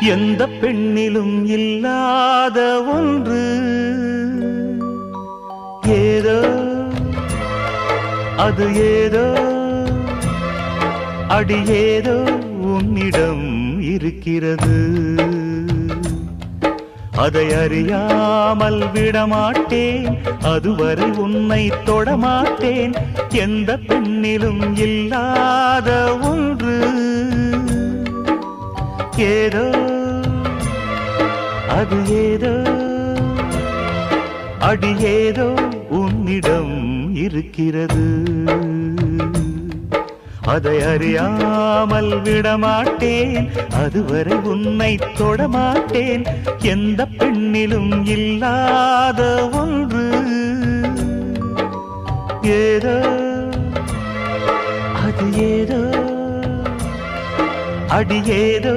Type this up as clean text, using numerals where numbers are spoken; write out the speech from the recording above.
எந்த பெண்ணிலும் இல்லாத ஒன்று ஏதோ அது ஏதோ அடி ஏதோ உன்னிடம் இருக்கிறது. அதை அறியாமல் விடமாட்டேன், அதுவரை உன்னை தொடமாட்டேன். எந்த பெண்ணிலும் இல்லாத ஒன்று ஏதோ அது ஏதோ அடி ஏதோ உன்னிடம் இருக்கிறது. அதை அறியாமல் விடமாட்டேன், அதுவரை உன்னை தொடமாட்டேன். எந்த பெண்ணிலும் இல்லாத ஒன்று ஏதோ அது ஏதோ அடி ஏதோ